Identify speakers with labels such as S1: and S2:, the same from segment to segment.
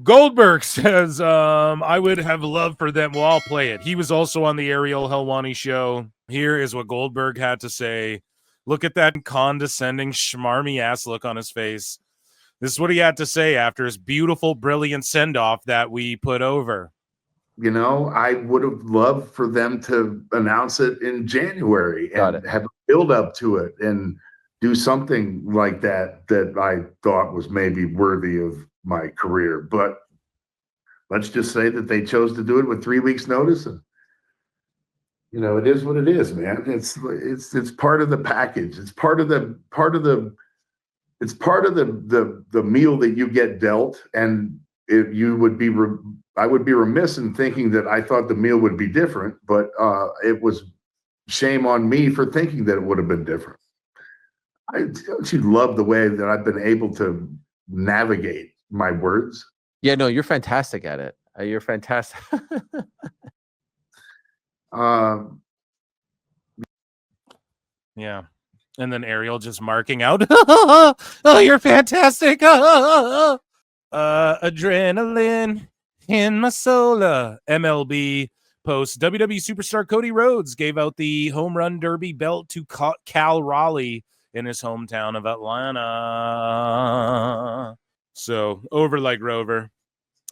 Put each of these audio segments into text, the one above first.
S1: Goldberg says, I would have loved for them. Well, I'll play it. He was also on the Ariel Helwani Show. Here is what Goldberg had to say. Look at that condescending, schmarmy ass look on his face. This is what he had to say after his beautiful, brilliant send-off that we put over.
S2: You know, I would have loved for them to announce it in January and have a build up to it and do something like that I thought was maybe worthy of my career. But let's just say that they chose to do it with 3 weeks notice. And, you know, it is what it is, man. It's part of the package. It's part of the meal that you get dealt. And I would be remiss in thinking that I thought the meal would be different, but it was shame on me for thinking that it would have been different. Don't you love the way that I've been able to navigate my words?
S3: Yeah, no, you're fantastic at it. You're fantastic.
S1: Yeah. And then Ariel just marking out. Oh, you're fantastic. Adrenaline in my soul. MLB post. WWE superstar Cody Rhodes gave out the home run derby belt to Cal Raleigh in his hometown of Atlanta. So over like Rover.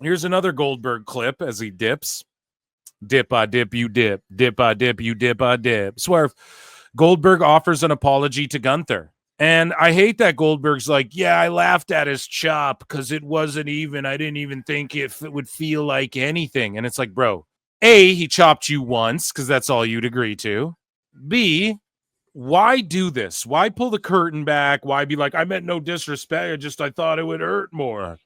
S1: Here's another Goldberg clip as he dips. Dip, I dip, you dip. Dip, I dip, you dip, I dip. Swerve. Goldberg offers an apology to Gunther. And I hate that Goldberg's like, yeah, I laughed at his chop because it wasn't even. I didn't even think it would feel like anything. And it's like, bro, A, he chopped you once because that's all you'd agree to. B, why do this? Why pull the curtain back? Why be like, I meant no disrespect. I thought it would hurt more.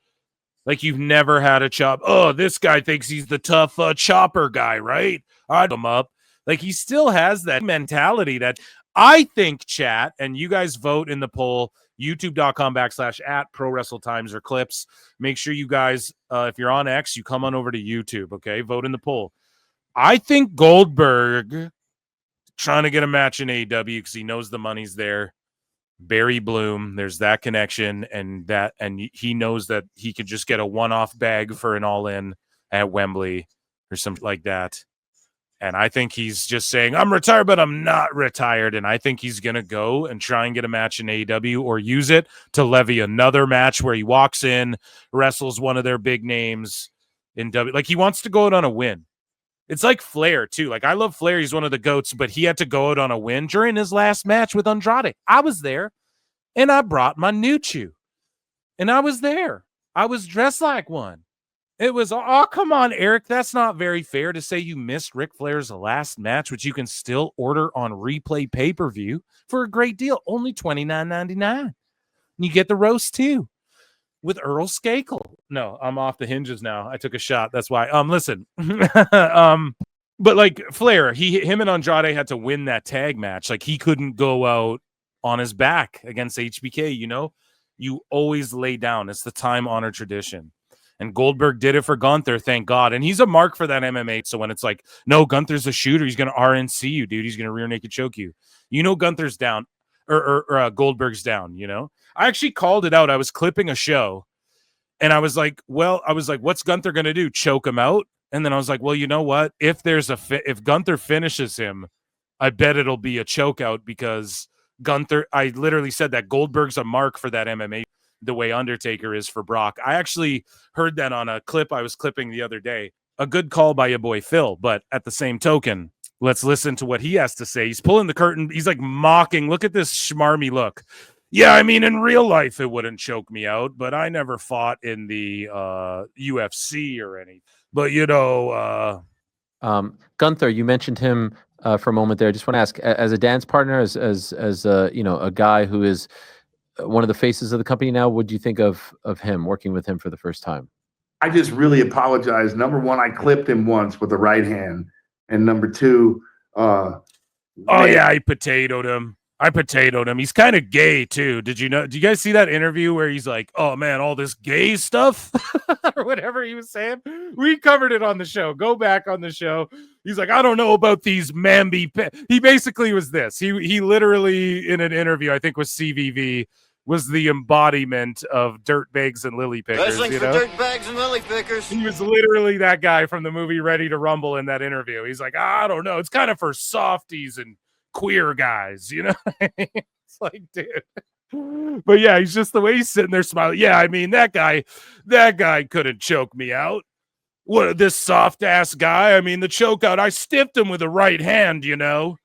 S1: Like you've never had a chop. Oh, this guy thinks he's the tough chopper guy, right? I'd him up. Like he still has that mentality that I think, chat, and you guys vote in the poll, youtube.com/@prowrestletimes or clips. Make sure you guys, if you're on X, you come on over to YouTube, okay? Vote in the poll. I think Goldberg trying to get a match in AEW because he knows the money's there. Barry Bloom, there's that connection, and he knows that he could just get a one-off bag for an all-in at Wembley or something like that. And I think he's just saying, I'm retired, but I'm not retired. And I think he's going to go and try and get a match in AEW or use it to levy another match where he walks in, wrestles one of their big names in W. Like he wants to go out on a win. It's like Flair, too. Like I love Flair. He's one of the GOATs, but he had to go out on a win during his last match with Andrade. I was there, and I brought my new chew. And I was there. I was dressed like one. It was, oh, come on, Eric. That's not very fair to say you missed Ric Flair's last match, which you can still order on replay pay-per-view for a great deal. Only $29.99. And you get the roast, too, with Earl Skakel. No, I'm off the hinges now. I took a shot. That's why. Listen. But, like, Flair, him and Andrade had to win that tag match. Like, he couldn't go out on his back against HBK, you know? You always lay down. It's the time-honored tradition. And Goldberg did it for Gunther, thank God. And he's a mark for that MMA. So when it's like, no, Gunther's a shooter, he's going to RNC you, dude. He's going to rear naked choke you. You know Gunther's down, or Goldberg's down, you know? I actually called it out. I was clipping a show, and I was like, what's Gunther going to do? Choke him out? And then I was like, well, you know what? If Gunther finishes him, I bet it'll be a choke out because Gunther, I literally said that Goldberg's a mark for that MMA. The way Undertaker is for Brock. I actually heard that on a clip I was clipping the other day. A good call by your boy Phil, but at the same token, let's listen to what he has to say. He's pulling the curtain. He's like mocking. Look at this schmarmy look. Yeah, I mean, in real life, it wouldn't choke me out, but I never fought in the UFC or anything. But, you know...
S3: Gunther, you mentioned him for a moment there. I just want to ask, as a dance partner, as you know, a guy who is one of the faces of the company now, what do you think of him, working with him for the first time?
S2: I just really apologize. Number one, I clipped him once with the right hand. And number two,
S1: yeah, I potatoed him. He's kind of gay too. Did you guys see that interview where he's like, oh man, all this gay stuff or whatever he was saying? We covered it on the show. Go back on the show. He's like, I don't know about these Mambi. He basically was this. He literally in an interview, I think with CVV, was the embodiment of dirtbags and lily pickers.
S4: Wrestling for dirtbags and lily pickers.
S1: He was literally that guy from the movie Ready to Rumble in that interview. He's like, I don't know. It's kind of for softies and queer guys, you know? It's like, dude. But yeah, he's just the way he's sitting there smiling. Yeah, I mean, that guy couldn't choke me out. What, this soft ass guy? I mean, the choke out, I stiffed him with a right hand, you know?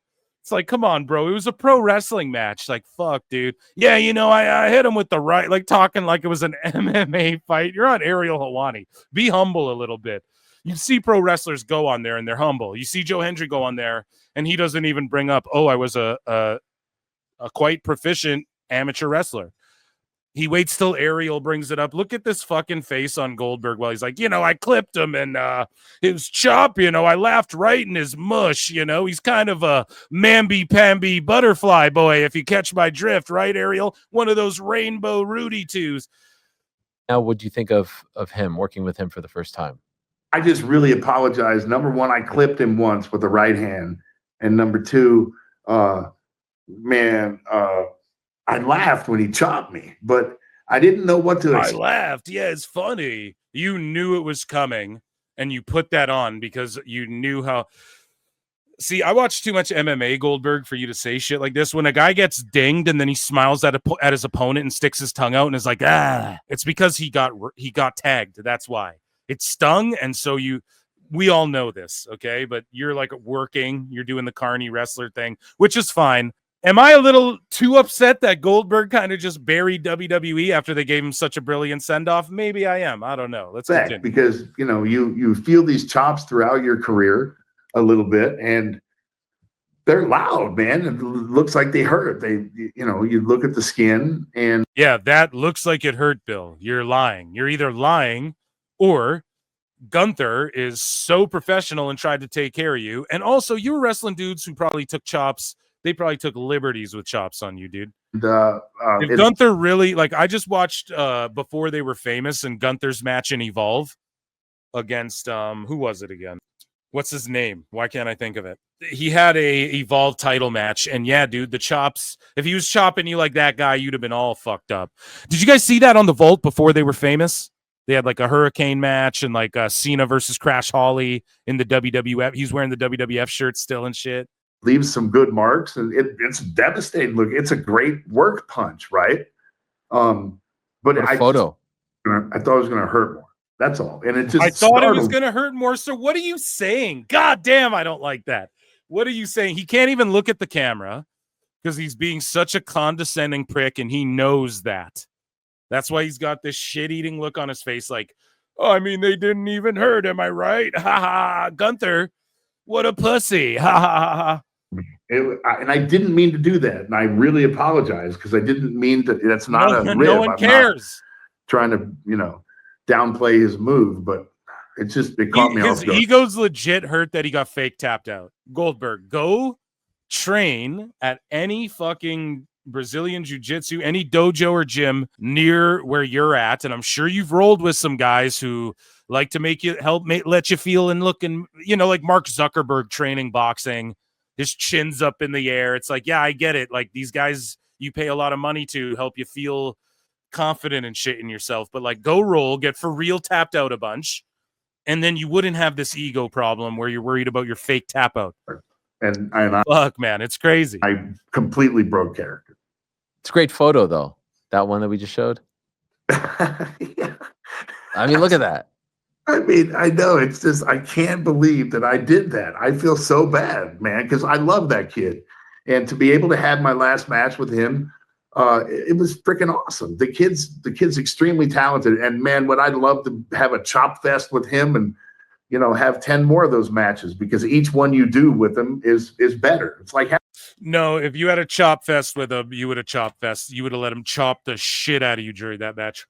S1: It's like, come on, bro. It was a pro wrestling match. Like, fuck, dude. Yeah, you know, I hit him with the right, like talking like it was an MMA fight. You're on Ariel Helwani. Be humble a little bit. You see pro wrestlers go on there and they're humble. You see Joe Hendry go on there and he doesn't even bring up, oh, I was a quite proficient amateur wrestler. He waits till Ariel brings it up. Look at this fucking face on Goldberg while he's like, you know, I clipped him and his chop, you know, I laughed right in his mush, you know. He's kind of a mamby-pamby butterfly boy, if you catch my drift, right, Ariel? One of those rainbow Rudy twos.
S3: Now, what do you think of him, working with him for the first time?
S2: I just really apologize. Number one, I clipped him once with the right hand. And number two, I laughed when he chopped me, but I didn't know what to expect.
S1: I laughed. Yeah, it's funny. You knew it was coming, and you put that on because you knew how. See, I watched too much MMA, Goldberg, for you to say shit like this. When a guy gets dinged and then he smiles at his opponent and sticks his tongue out and is like, it's because he got tagged. That's why. It stung, and so we all know this, okay? But you're like working, you're doing the carny wrestler thing, which is fine. Am I a little too upset that Goldberg kind of just buried WWE after they gave him such a brilliant send-off? Maybe I am. I don't know. Let's continue.
S2: Because, you know, you feel these chops throughout your career a little bit, and they're loud, man. It looks like they hurt. You look at the skin and...
S1: Yeah, that looks like it hurt, Bill. You're lying. You're either lying or Gunther is so professional and tried to take care of you. And also, you were wrestling dudes who probably took chops. They probably took liberties with chops on you, dude. If Gunther really, like, I just watched before they were famous and Gunther's match in Evolve against who was it again? What's his name? Why can't I think of it? He had a Evolve title match, and yeah, dude, the chops. If he was chopping you like that guy, you'd have been all fucked up. Did you guys see that on the Vault before they were famous? They had like a hurricane match and like Cena versus Crash Holly in the WWF. He's wearing the WWF shirt still and shit.
S2: Leaves some good marks, and it's devastating. Look, it's a great work punch, right? But I thought it was going to hurt more. That's all. And it just
S1: I thought it was going to hurt more. So what are you saying? God damn, I don't like that. What are you saying? He can't even look at the camera because he's being such a condescending prick, and he knows that. That's why he's got this shit-eating look on his face like, oh, I mean, they didn't even hurt. Am I right? Ha ha. Gunther, what a pussy. Ha ha ha.
S2: And I didn't mean to do that. And I really apologize because I didn't mean to. That's not a rib.
S1: No one cares.
S2: Trying to, downplay his move, but it caught me off guard.
S1: His ego's legit hurt that he got fake tapped out. Goldberg, go train at any fucking Brazilian jiu-jitsu, any dojo or gym near where you're at. And I'm sure you've rolled with some guys who like to let you feel and look, and, like Mark Zuckerberg training boxing. His chin's up in the air. It's like, yeah, I get it. Like, these guys you pay a lot of money to help you feel confident and shit in yourself. But like, go roll, get for real tapped out a bunch, and then you wouldn't have this ego problem where you're worried about your fake tap out.
S2: And
S1: fuck, man, it's crazy.
S2: I completely broke character.
S3: It's a great photo, though. That one that we just showed.
S2: Yeah.
S3: I mean, look at that.
S2: I mean, I know, it's just, I can't believe that I did that. I feel so bad, man, because I love that kid. And to be able to have my last match with him, it was freaking awesome. The kid's extremely talented. And man, would I love to have a chop fest with him and, have 10 more of those matches, because each one you do with him is better. It's like,
S1: no, if you had a chop fest with him, you would have chop fest. You would have let him chop the shit out of you during that match.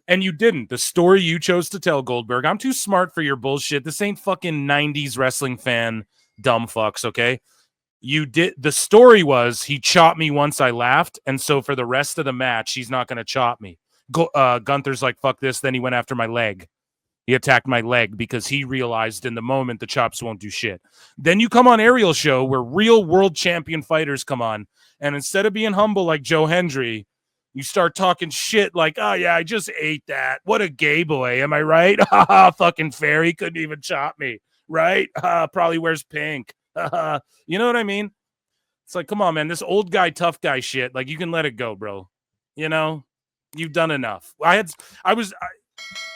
S1: And you didn't. The story you chose to tell, Goldberg, I'm too smart for your bullshit. This ain't fucking 90s wrestling fan dumb fucks, okay? You did. The story was he chopped me once, I laughed, and so for the rest of the match, he's not going to chop me. Gunther's like, fuck this. Then he went after my leg. He attacked my leg because he realized in the moment the chops won't do shit. Then you come on Ariel Show where real world champion fighters come on, and instead of being humble like Joe Hendry, You start talking shit like, oh, yeah, I just ate that. What a gay boy. Am I right? Ha fucking fair. He couldn't even chop me. Right? Probably wears pink. You know what I mean? It's like, come on, man. This old guy, tough guy shit. Like, you can let it go, bro. You know? You've done enough. I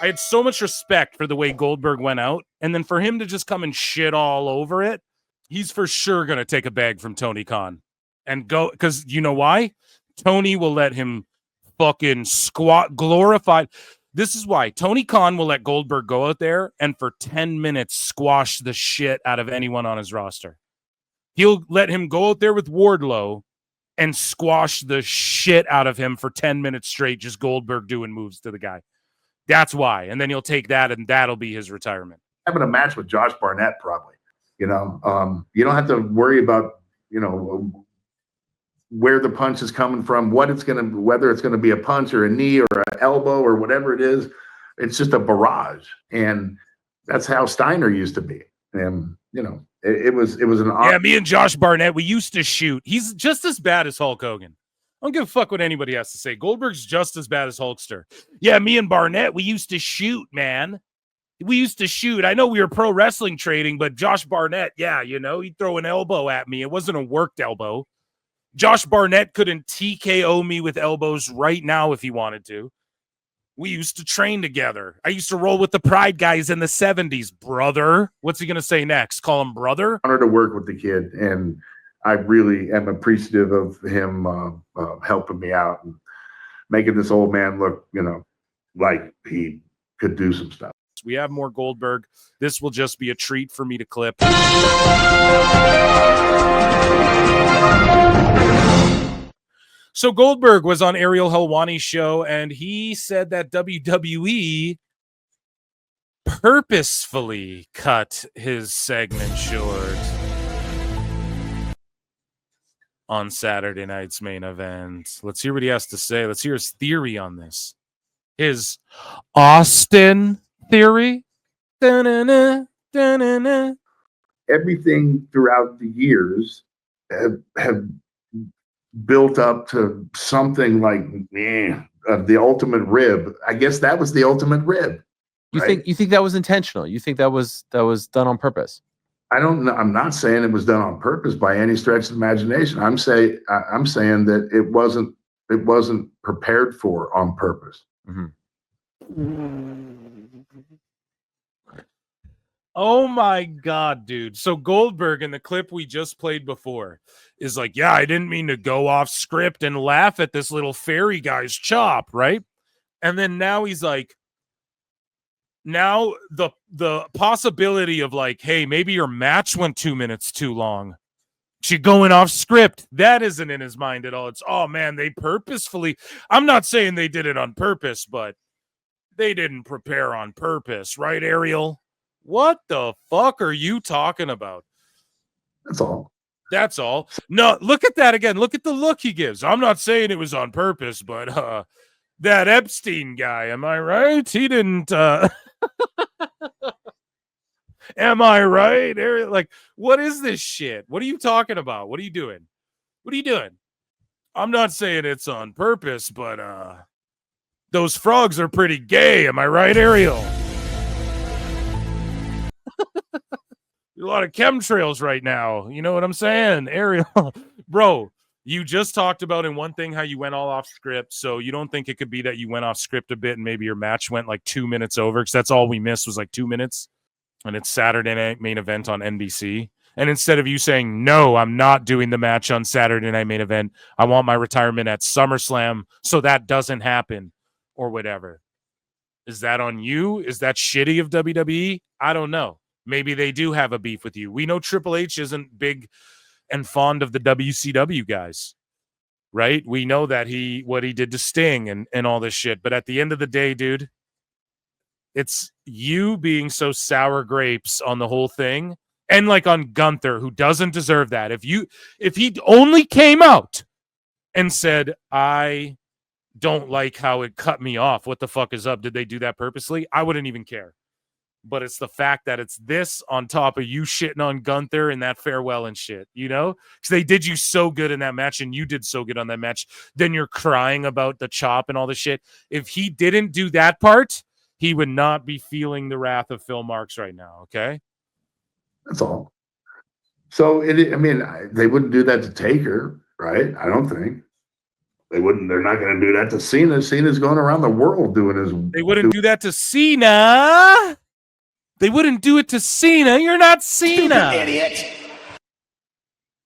S1: had so much respect for the way Goldberg went out. And then for him to just come and shit all over it, he's for sure going to take a bag from Tony Khan and go. Because you know why? Tony will let him fucking squat glorified. This is why Tony Khan will let Goldberg go out there and for 10 minutes squash the shit out of anyone on his roster. He'll let him go out there with Wardlow and squash the shit out of him for 10 minutes straight, just Goldberg doing moves to the guy. That's why. And then he'll take that and that'll be his retirement.
S2: Having a match with Josh Barnett, probably. You know, you don't have to worry about, you know, where the punch is coming from, whether it's going to be a punch or a knee or an elbow or whatever it is. It's just a barrage. And that's how Steiner used to be. And, you know, it was an
S1: yeah, me and Josh Barnett, we used to shoot. He's just as bad as Hulk Hogan. I don't give a fuck what anybody has to say. Goldberg's just as bad as Hulkster. Yeah, me and Barnett, we used to shoot, man. We used to shoot. I know we were pro wrestling trading, but Josh Barnett, yeah, you know, he'd throw an elbow at me. It wasn't a worked elbow. Josh Barnett couldn't TKO me with elbows right now if he wanted to. We used to train together. I used to roll with the Pride guys in the 70s, brother. What's he going to say next? Call him brother?
S2: Honor to work with the kid, and I really am appreciative of him helping me out and making this old man look, you know, like he could do some stuff.
S1: We have more Goldberg. This will just be a treat for me to clip. So Goldberg was on Ariel Helwani Show, and he said that WWE purposefully cut his segment short on Saturday night's main event. Let's hear what he has to say. Let's hear his theory on this. His Austin theory. Da-na-na, da-na-na.
S2: Everything throughout the years have built up to something like the ultimate rib. I guess that was the ultimate rib.
S3: You think that was intentional? You think that was done on purpose?
S2: I don't know. I'm not saying it was done on purpose by any stretch of the imagination. I'm saying that it wasn't prepared for on purpose.
S3: Mm-hmm.
S1: Oh my God, dude. So Goldberg in the clip we just played before is like, yeah, I didn't mean to go off script and laugh at this little fairy guy's chop, right? And then now he's like, now the possibility of like, hey, maybe your match went 2 minutes too long. She going off script. That isn't in his mind at all. It's, oh man, they purposefully, I'm not saying they did it on purpose, but they didn't prepare on purpose, right, Ariel? What the fuck are you talking about?
S2: That's all.
S1: That's all. No, look at that again. Look at the look he gives. I'm not saying it was on purpose, but that Epstein guy, am I right? He didn't am I right? Ariel, like, what is this shit? What are you talking about? What are you doing? What are you doing? I'm not saying it's on purpose, but those frogs are pretty gay. Am I right, Ariel? A lot of chemtrails right now. You know what I'm saying? Ariel, bro, you just talked about in one thing how you went all off script. So you don't think it could be that you went off script a bit and maybe your match went like 2 minutes over? Because that's all we missed was like 2 minutes. And it's Saturday night main event on NBC. And instead of you saying, no, I'm not doing the match on Saturday night main event, I want my retirement at SummerSlam so that doesn't happen or whatever. Is that on you? Is that shitty of WWE? I don't know. Maybe they do have a beef with you. We know Triple H isn't big and fond of the WCW guys, right? We know that what he did to Sting and all this shit. But at the end of the day, dude, it's you being so sour grapes on the whole thing. And like on Gunther, who doesn't deserve that. If he only came out and said, I don't like how it cut me off. What the fuck is up? Did they do that purposely? I wouldn't even care. but it's the fact that it's this on top of you shitting on Gunther and that farewell and shit, you know? Because they did you so good in that match and you did so good on that match. Then you're crying about the chop and all the shit. If he didn't do that part, he would not be feeling the wrath of Phil Marks right now, okay?
S2: That's all. So, they wouldn't do that to Taker, right? I don't think. They wouldn't. They're not going to do that to Cena. Cena's going around the world doing his.
S1: They wouldn't do that to Cena. They wouldn't do it to Cena. You're not Cena.
S4: Idiot.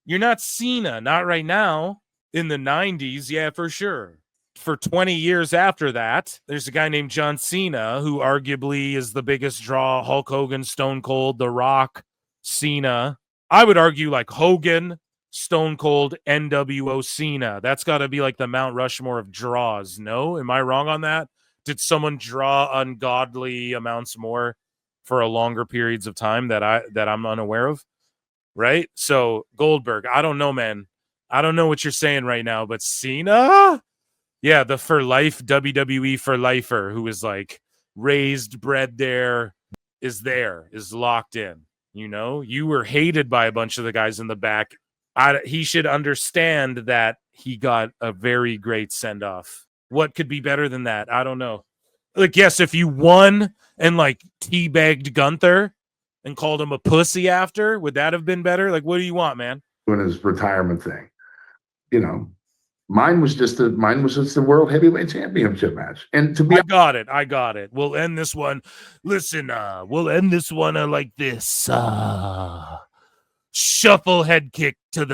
S1: You're not Cena. Not right now. In the 90s, yeah, for sure. For 20 years after that, there's a guy named John Cena who arguably is the biggest draw. Hulk Hogan, Stone Cold, The Rock, Cena. I would argue like Hogan, Stone Cold, NWO, Cena. That's got to be like the Mount Rushmore of draws. No? Am I wrong on that? Did someone draw ungodly amounts more for a longer periods of time that I'm unaware of? Right? So Goldberg, I don't know, man. I don't know what you're saying right now, but Cena? Yeah, the for life WWE for lifer who is like raised, bred there, is locked in. You know, you were hated by a bunch of the guys in the back. He should understand that he got a very great send off. What could be better than that? I don't know. Like, yes, if you won and like teabagged Gunther and called him a pussy after, would that have been better? Like, what do you want, man?
S2: Doing his retirement thing, you know. Mine was just the World Heavyweight Championship match. And to be
S1: I got it. We'll end this one. Listen, we'll end this one like this. Shuffle side kick to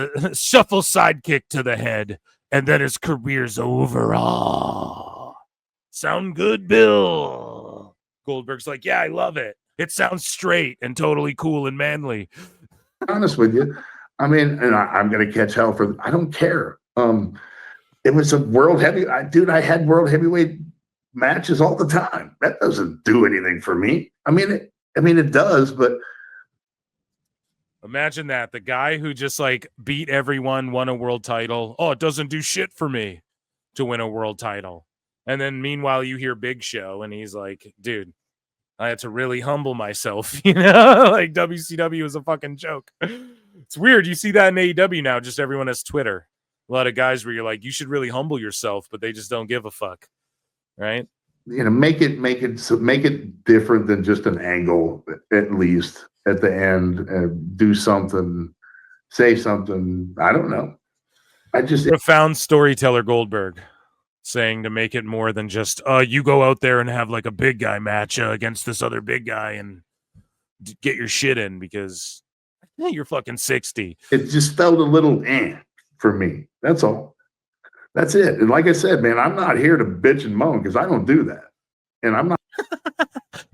S1: the head, and then his career's over. Sound good, Bill? Goldberg's like, yeah, I love it. It sounds straight and totally cool and manly.
S2: Honest with you, I mean, and I'm gonna catch hell for. I don't care. It was a world dude. I had world heavyweight matches all the time. That doesn't do anything for me. I mean, it does, but
S1: imagine that the guy who just like beat everyone, won a world title. Oh, it doesn't do shit for me to win a world title. And then meanwhile, you hear Big Show, and he's like, "Dude, I had to really humble myself." You know, like WCW was a fucking joke. It's weird. You see that in AEW now. Just everyone has Twitter. A lot of guys where you're like, you should really humble yourself, but they just don't give a fuck, right?
S2: You know, make it different than just an angle. At least at the end, do something, say something. I don't know.
S1: Profound storyteller Goldberg saying to make it more than just you go out there and have like a big guy match against this other big guy and get your shit in because you're fucking 60.
S2: It just felt a little for me. That's all. That's it. And like I said, man, I'm not here to bitch and moan because I don't do that. And I'm not.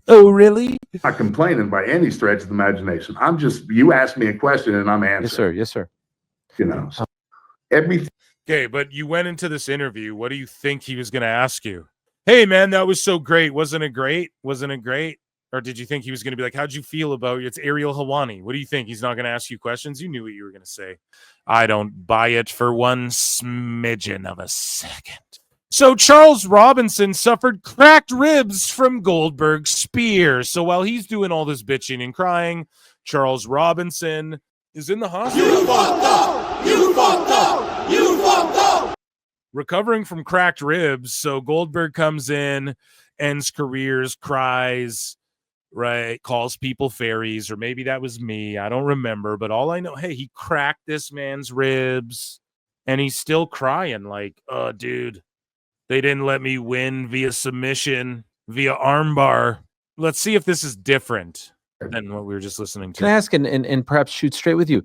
S1: Oh, really?
S2: Not complaining by any stretch of the imagination. I'm just, you asked me a question and I'm answering.
S3: Yes, sir. Yes, sir.
S2: You know, so everything.
S1: Okay, but you went into this interview. What do you think he was going to ask you? Hey, man, that was so great. Wasn't it great? Wasn't it great? Or did you think he was going to be like, how'd you feel about it? It's Ariel Helwani. What do you think? He's not going to ask you questions? You knew what you were going to say. I don't buy it for one smidgen of a second. So Charles Robinson suffered cracked ribs from Goldberg's spear. So while he's doing all this bitching and crying, Charles Robinson is in the hospital.
S5: You fucked up! You fucked up! You fucked up!
S1: Recovering from cracked ribs. So Goldberg comes in, ends careers, cries, right, calls people fairies, or maybe that was me. I don't remember, but all I know, hey, he cracked this man's ribs, and he's still crying like, oh, dude, they didn't let me win via submission, via armbar. Let's see if this is different than what we were just listening to.
S3: Can I ask, and perhaps shoot straight with you,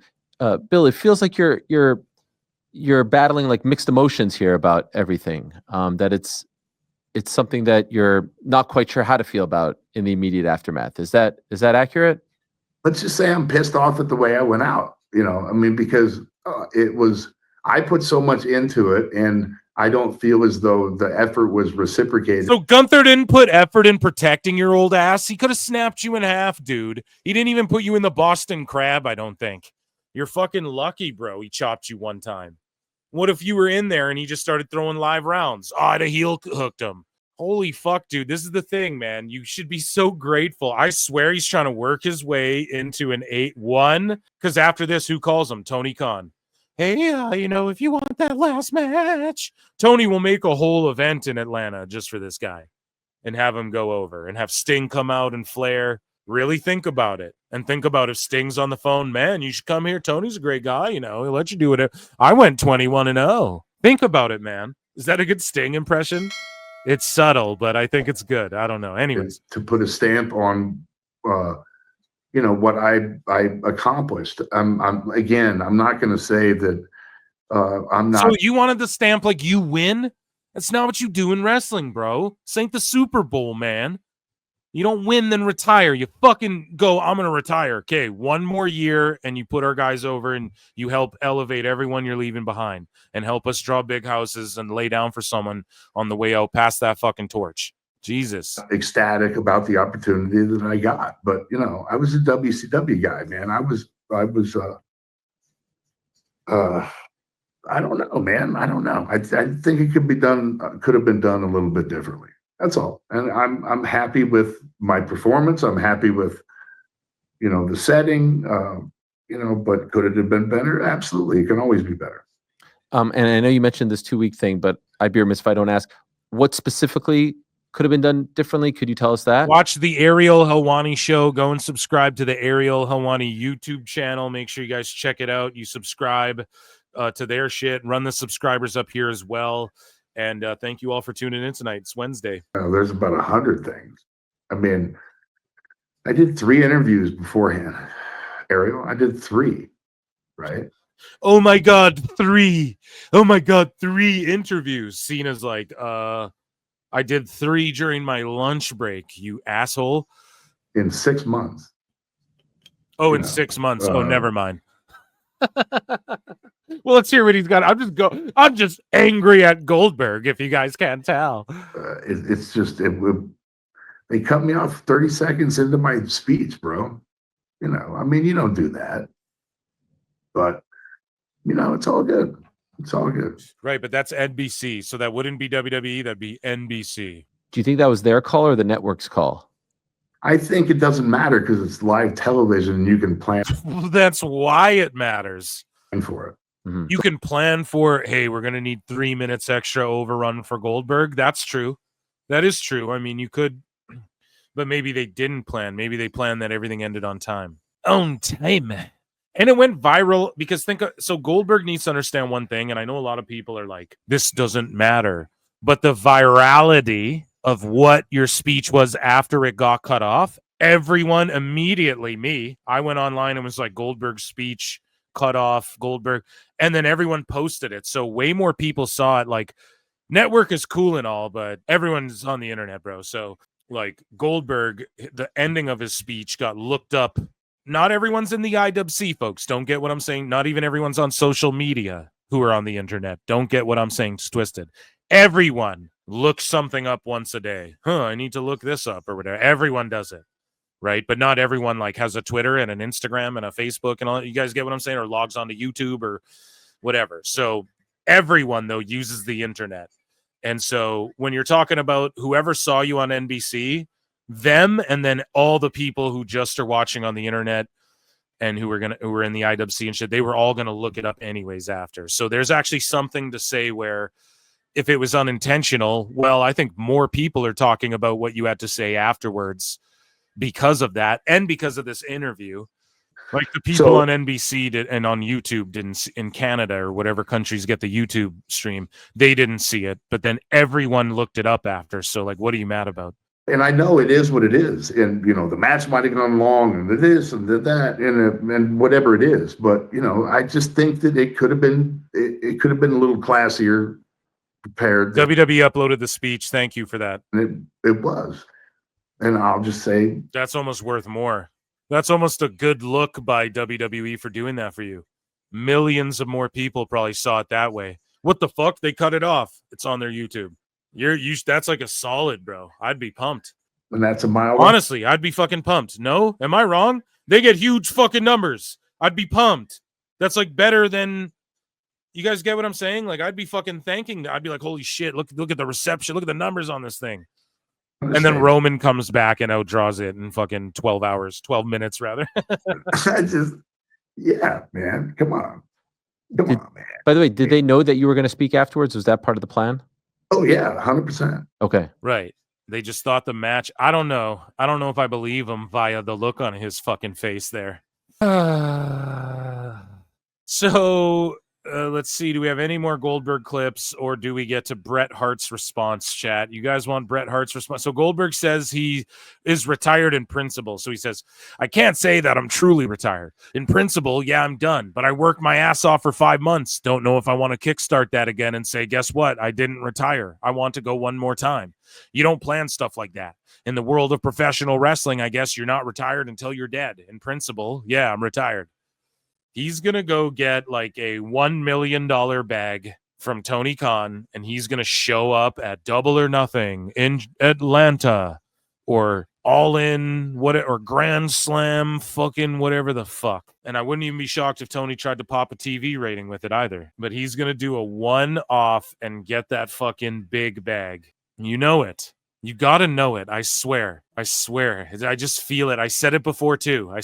S3: Bill? It feels like you're battling like mixed emotions here about everything. That it's something that you're not quite sure how to feel about in the immediate aftermath. Is that accurate?
S2: Let's just say I'm pissed off at the way I went out. You know, I mean, because I put so much into it, and I don't feel as though the effort was reciprocated.
S1: So Gunther didn't put effort in protecting your old ass. He could have snapped you in half, dude. He didn't even put you in the Boston Crab, I don't think. You're fucking lucky, bro. He chopped you one time. What if you were in there and he just started throwing live rounds? Oh, I'd have heel hooked him. Holy fuck, dude. This is the thing, man. You should be so grateful. I swear he's trying to work his way into an 8-1. Because after this, who calls him? Tony Khan. Hey, if you want that last match, Tony will make a whole event in Atlanta just for this guy and have him go over and have Sting come out and Flair. Really think about it. And think about if Sting's on the phone, man, you should come here. Tony's a great guy. He'll let you do it. I went 21-0. Think about it, man. Is that a good Sting impression? It's subtle, but I think it's good. I don't know. Anyways.
S2: To put a stamp on, what I accomplished. I'm not going to say that I'm not.
S1: So you wanted the stamp like you win? That's not what you do in wrestling, bro. This ain't the Super Bowl, man. You don't win, then retire. You fucking go, I'm going to retire. Okay, one more year, and you put our guys over, and you help elevate everyone you're leaving behind and help us draw big houses and lay down for someone on the way out past that fucking torch. Jesus.
S2: Ecstatic about the opportunity that I got. But, I was a WCW guy, man. I don't know, man. I don't know. I think it could have been done a little bit differently. That's all. And I'm happy with my performance. I'm happy with, the setting, but could it have been better? Absolutely. It can always be better.
S3: And I know you mentioned this 2-week thing, but I'd be remiss if I don't ask, what specifically could have been done differently? Could you tell us that?
S1: Watch the Ariel Helwani Show. Go and subscribe to the Ariel Helwani YouTube channel. Make sure you guys check it out. You subscribe to their shit. Run the subscribers up here as well. And thank you all for tuning in tonight. It's Wednesday.
S2: There's about 100 things. I mean, I did 3 interviews beforehand. Ariel, I did 3, right?
S1: Oh my God, 3. Oh my God, 3 interviews. Cena's like, I did 3 during my lunch break, you asshole.
S2: In 6 months.
S1: Oh, in 6 months. Oh, never mind. Well, let's hear what he's got. I'm just angry at Goldberg, if you guys can't tell.
S2: It's just they cut me off 30 seconds into my speech, bro. You don't do that. But it's all good. It's all good.
S1: Right, but that's NBC, so that wouldn't be WWE, that'd be NBC.
S3: Do you think that was their call or the network's call?
S2: I think it doesn't matter because it's live television and you can plan.
S1: That's why it matters.
S2: For it.
S3: Mm-hmm.
S1: You can plan for, hey, we're going to need 3 minutes extra overrun for Goldberg. That's true. That is true. I mean, you could, but maybe they didn't plan. Maybe they planned that everything ended on time. On time. And it went viral because so Goldberg needs to understand one thing, and I know a lot of people are like, this doesn't matter. But the virality of what your speech was after it got cut off, everyone immediately, I went online and was like, Goldberg's speech cut off, Goldberg, and then everyone posted it. So way more people saw it. Like, network is cool and all, but everyone's on the internet, bro. So like Goldberg, the ending of his speech got looked up. Not everyone's in the IWC, folks. Don't get what I'm saying. Not even everyone's on social media who are on the internet. Don't get what I'm saying. It's twisted. Everyone looks something up once a day. I need to look this up or whatever. Everyone does it. Right. But not everyone like has a Twitter and an Instagram and a Facebook and all. You guys get what I'm saying? Or logs onto YouTube or whatever. So everyone, though, uses the internet. And so when you're talking about whoever saw you on NBC, them and then all the people who just are watching on the internet and who were in the IWC and shit, they were all going to look it up anyways after. So there's actually something to say where if it was unintentional, well, I think more people are talking about what you had to say afterwards because of that and because of this interview. Like the people on NBC and on YouTube didn't, in Canada or whatever countries get the YouTube stream, they didn't see it, but then everyone looked it up after. So like, what are you mad about?
S2: And I know it is what it is. And, the match might have gone long and the this and the that and whatever it is. But, I just think that it could have been a little classier prepared.
S1: WWE uploaded the speech. Thank you for that.
S2: It was. And I'll just say
S1: that's almost worth more. That's almost a good look by WWE for doing that for you. Millions of more people probably saw it that way. What the fuck? They cut it off. It's on their YouTube. That's like a solid, bro. I'd be pumped.
S2: And that's a mile.
S1: Honestly, I'd be fucking pumped. No? Am I wrong? They get huge fucking numbers. I'd be pumped. That's like better than, You guys get what I'm saying? Like, I'd be fucking thanking. I'd be like, holy shit, look at the reception. Look at the numbers on this thing. And then Roman comes back and outdraws it in fucking 12 minutes rather.
S2: Yeah, man. Come on, man.
S3: By the way, did they know that you were going to speak afterwards? Was that part of the plan?
S2: Oh yeah, 100%.
S3: Okay.
S1: Right. They just thought the match. I don't know if I believe him via the look on his fucking face there. So let's see. Do we have any more Goldberg clips, or do we get to Bret Hart's response, chat? You guys want Bret Hart's response? So Goldberg says he is retired in principle. So he says, I can't say that I'm truly retired. In principle, yeah, I'm done. But I worked my ass off for 5 months. Don't know if I want to kickstart that again and say, guess what? I didn't retire. I want to go one more time. You don't plan stuff like that. In the world of professional wrestling, I guess you're not retired until you're dead. In principle, yeah, I'm retired. He's going to go get like a $1 million bag from Tony Khan, and he's going to show up at Double or Nothing in Atlanta or All In, or Grand Slam, fucking whatever the fuck. And I wouldn't even be shocked if Tony tried to pop a TV rating with it either. But he's going to do a one-off and get that fucking big bag. You know it. You got to know it. I swear. I just feel it. I said it before, too.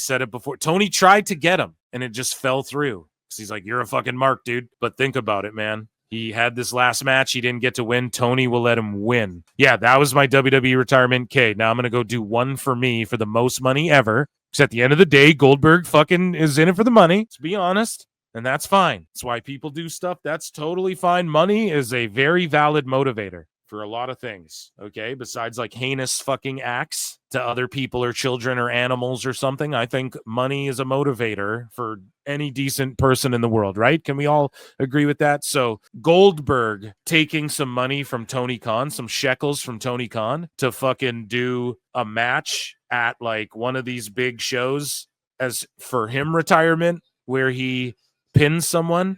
S1: Tony tried to get him, and it just fell through. Because he's like, you're a fucking mark, dude. But think about it, man. He had this last match. He didn't get to win. Tony will let him win. Yeah, that was my WWE retirement. Okay, now I'm going to go do one for me for the most money ever. Because at the end of the day, Goldberg fucking is in it for the money. Let's be honest. And that's fine. That's why people do stuff. That's totally fine. Money is a very valid motivator for a lot of things, okay? Besides like heinous fucking acts to other people or children or animals or something, I think money is a motivator for any decent person in the world, right? Can we all agree with that? So Goldberg taking some money from Tony Khan, some shekels from Tony Khan to fucking do a match at like one of these big shows as for him retirement where he pins someone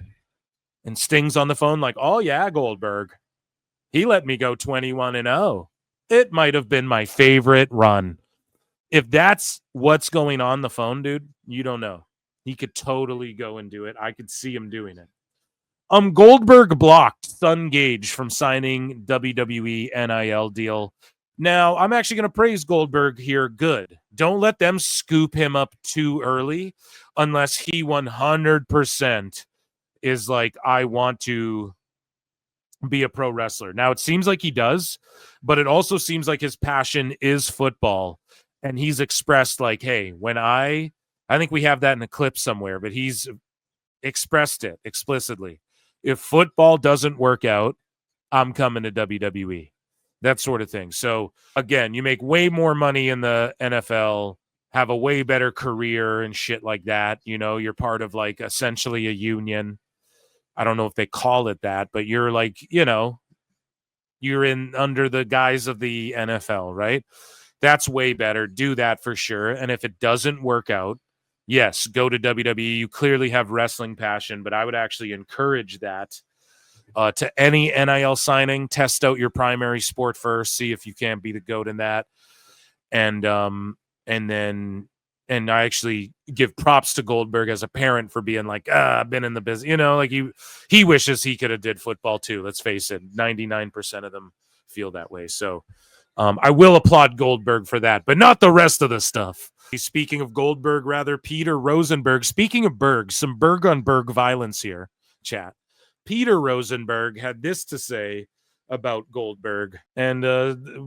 S1: and Sting's on the phone like, oh yeah, Goldberg. He let me go 21-0. It might have been my favorite run. If that's what's going on the phone, dude, you don't know. He could totally go and do it. I could see him doing it. Goldberg blocked Sun Gage from signing WWE NIL deal. Now, I'm actually going to praise Goldberg here. Good. Don't let them scoop him up too early unless he 100% is like, I want to be a pro wrestler. Now it seems like he does, but it also seems like his passion is football, and he's expressed like, hey, when I think we have that in a clip somewhere, but he's expressed it explicitly. If football doesn't work out, I'm coming to WWE. That sort of thing. So again, you make way more money in the NFL, have a way better career and shit like that. You know, you're part of like essentially a union. I don't know if they call it that, but you're like, you know, you're in under the guise of the NFL, right? That's way better. Do that for sure. And if it doesn't work out, yes, go to WWE. You clearly have wrestling passion, but I would actually encourage that to any NIL signing. Test out your primary sport first. See if you can't be the GOAT in that. And I actually give props to Goldberg as a parent for being like, I've been in the business, you know, like he wishes he could have did football too. Let's face it. 99% of them feel that way. So I will applaud Goldberg for that, but not the rest of the stuff. Speaking of Goldberg, rather, Peter Rosenberg, speaking of Berg, some Berg on Berg violence here, chat. Peter Rosenberg had this to say about Goldberg, and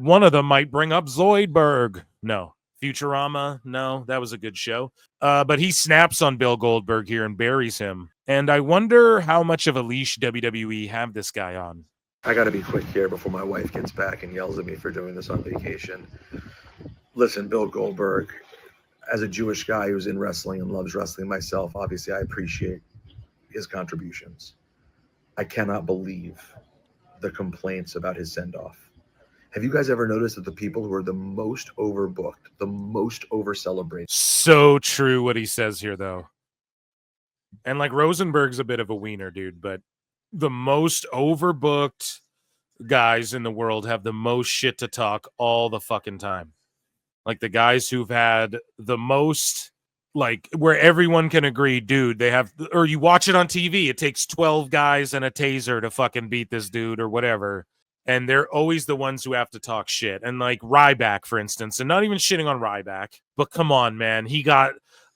S1: one of them might bring up Zoidberg. No. Futurama, no, that was a good show. But he snaps on Bill Goldberg here and buries him. And I wonder how much of a leash WWE have this guy on.
S6: I got to be quick here before my wife gets back and yells at me for doing this on vacation. Listen, Bill Goldberg, as a Jewish guy who's in wrestling and loves wrestling myself, obviously I appreciate his contributions. I cannot believe the complaints about his send-off. Have you guys ever noticed that the people who are the most overbooked, the most over-celebrated?
S1: So true what he says here, though. And like Rosenberg's a bit of a wiener, dude, but the most overbooked guys in the world have the most shit to talk all the fucking time. Like the guys who've had the most like where everyone can agree, dude, they have, or you watch it on TV, it takes 12 guys and a taser to fucking beat this dude or whatever. And they're always the ones who have to talk shit. And like Ryback, for instance, and not even shitting on Ryback, but come on, man.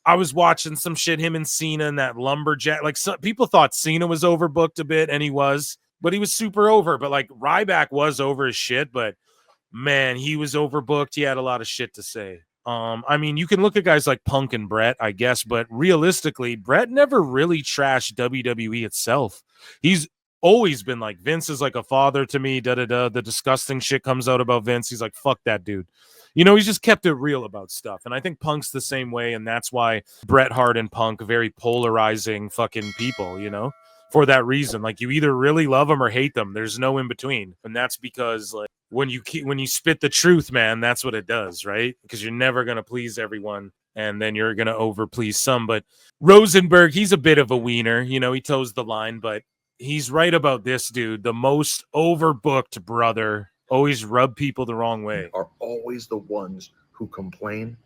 S1: I was watching some shit, him and Cena and that lumberjack. Like people thought Cena was overbooked a bit, and he was, but he was super over. But like Ryback was over his shit, but man, he was overbooked. He had a lot of shit to say. I mean, you can look at guys like Punk and Brett, I guess, but realistically, Brett never really trashed WWE itself. He's always been like, Vince is like a father to me, The disgusting shit comes out about Vince. He's like, fuck that dude. You know, he's just kept it real about stuff. And I think Punk's the same way. And that's why Bret Hart and Punk, very polarizing fucking people, you know, for that reason. Like, you either really love them or hate them. There's no in between. And that's because, like, when you spit the truth, man, that's what it does, right? Because you're never going to please everyone, and then you're going to overplease some. But Rosenberg, he's a bit of a wiener. You know, he toes the line, but he's right about this, dude. The most overbooked brother always rub people the wrong way.
S6: Are always the ones who complain.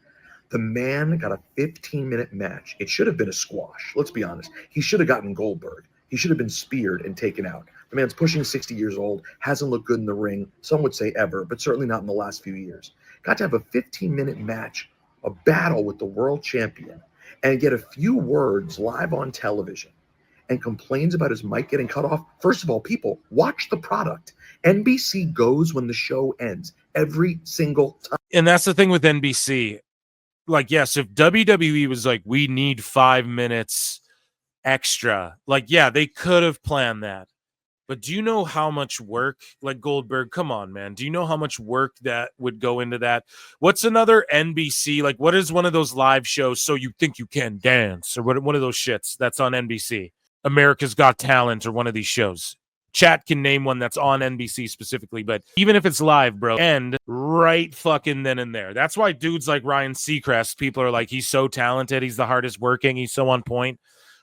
S6: The man got a 15-minute match. It should have been a squash. Let's be honest. He should have gotten Goldberg. He should have been speared and taken out. The man's pushing 60 years old, hasn't looked good in the ring. Some would say ever, but certainly not in the last few years. Got to have a 15-minute match, a battle with the world champion, and get a few words live on television, and complains about his mic getting cut off. First of all, people, watch the product. NBC goes when the show ends every single time.
S1: And that's the thing with NBC. Like, yes, if WWE was like, we need 5 minutes extra, like, yeah, they could have planned that. But do you know how much work, like Goldberg, come on, man. Do you know how much work that would go into that? What's another NBC? Like, what is one of those live shows, So You Think You Can Dance, or one of those shits that's on NBC? America's Got Talent, or one of these shows. Chat can name one that's on NBC specifically, but even if it's live, bro, end right fucking then and there. That's why dudes like Ryan Seacrest, people are like, he's so talented, he's the hardest working, he's so on point.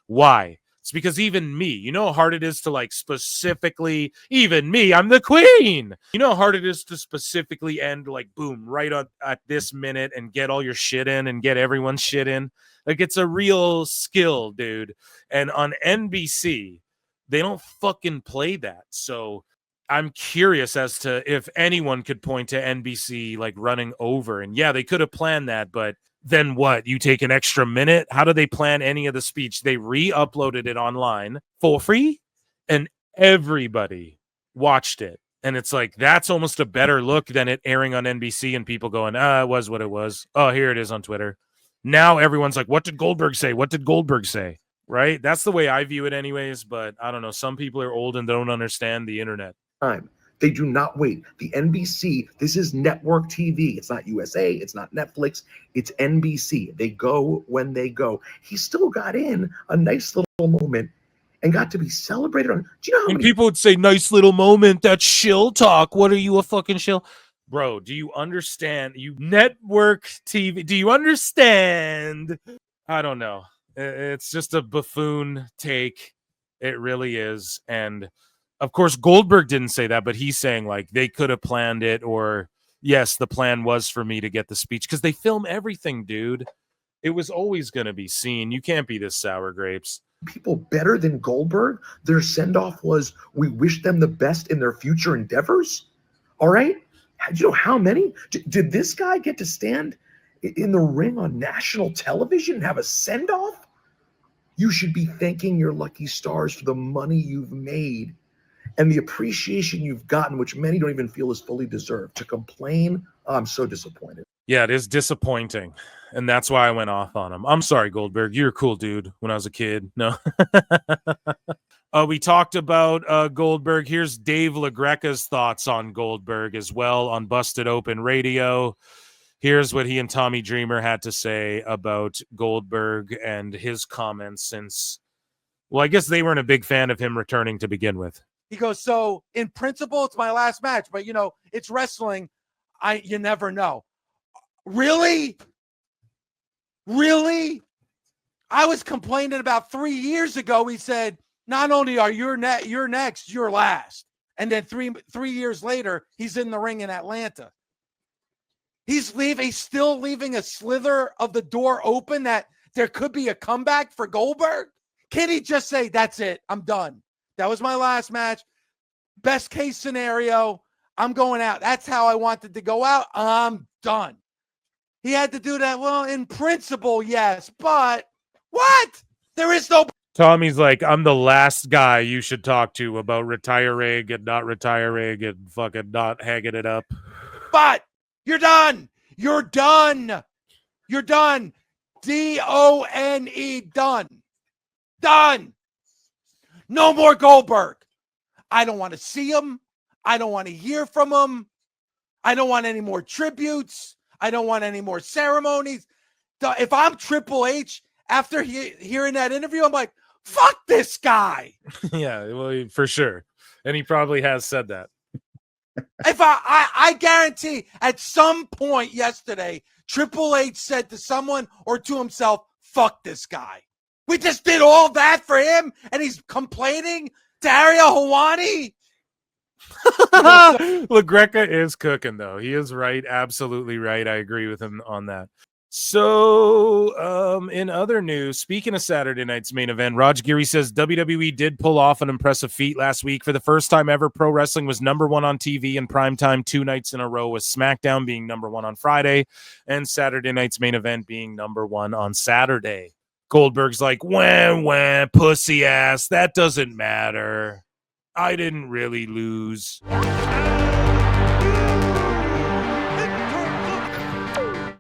S1: Why? It's because even me, you know how hard it is to like specifically, even me, I'm the queen. You know how hard it is to specifically end like, boom, right at this minute and get all your shit in and get everyone's shit in. Like, it's a real skill, dude. And on NBC, they don't fucking play that. So I'm curious as to if anyone could point to NBC like running over. And yeah, they could have planned that, but then what? You take an extra minute? How do they plan any of the speech? They re-uploaded it online for free, and everybody watched it. And it's like, that's almost a better look than it airing on NBC and people going, it was what it was. Oh, here it is on Twitter. Now everyone's like, what did Goldberg say? What did Goldberg say? Right? That's the way I view it anyways, but I don't know. Some people are old and don't understand the internet.
S6: They do not wait. The NBC, this is network TV. It's not USA. It's not Netflix. It's NBC. They go when they go. He still got in a nice little moment and got to be celebrated on. Do you know how many
S1: people would say, nice little moment? That's shill talk. What are you, a fucking shill? Bro, do you understand? You network TV. Do you understand? I don't know. It's just a buffoon take. It really is. And of course, Goldberg didn't say that, but he's saying like they could have planned it, or yes, the plan was for me to get the speech, because they film everything, dude. It was always going to be seen. You can't be this sour grapes.
S6: People better than Goldberg? Their send-off was, we wish them the best in their future endeavors? All right? Do you know how many? Did this guy get to stand in the ring on national television and have a send-off? You should be thanking your lucky stars for the money you've made and the appreciation you've gotten, which many don't even feel is fully deserved. To complain, I'm so disappointed.
S1: Yeah, it is disappointing. And that's why I went off on him. I'm sorry, Goldberg. You're a cool dude when I was a kid. No. We talked about Goldberg. Here's Dave LaGreca's thoughts on Goldberg as well on Busted Open Radio. Here's what he and Tommy Dreamer had to say about Goldberg and his comments since, well, I guess they weren't a big fan of him returning to begin with.
S7: He goes, so in principle, it's my last match, but you know, it's wrestling. You never know. Really? I was complaining about 3 years ago. He said, not only are you're next, you're last. And then three years later, he's in the ring in Atlanta. He's still leaving a slither of the door open that there could be a comeback for Goldberg? Can he just say, that's it, I'm done? That was my last match. Best case scenario, I'm going out. That's how I wanted to go out. I'm done. He had to do that. Well, in principle, yes, but what? There is no.
S1: Tommy's like, I'm the last guy you should talk to about retiring and not retiring and fucking not hanging it up.
S7: But you're done. You're done. You're done. D-O-N-E, done. Done. No more Goldberg. I don't want to see him. I don't want to hear from him. I don't want any more tributes. I don't want any more ceremonies. If I'm Triple H, after hearing that interview, I'm like, fuck this guy.
S1: Yeah, well, for sure. And he probably has said that.
S7: If I guarantee at some point yesterday, Triple H said to someone or to himself, fuck this guy. We just did all that for him, and he's complaining to Ariel Helwani.
S1: LaGreca is cooking, though. He is right. Absolutely right. I agree with him on that. So, in other news, speaking of Saturday night's main event, Raj Giri says WWE did pull off an impressive feat last week. For the first time ever, pro wrestling was number one on TV in primetime 2 nights in a row, with SmackDown being number one on Friday and Saturday night's main event being number one on Saturday. Goldberg's like, wah, pussy ass. That doesn't matter. I didn't really lose.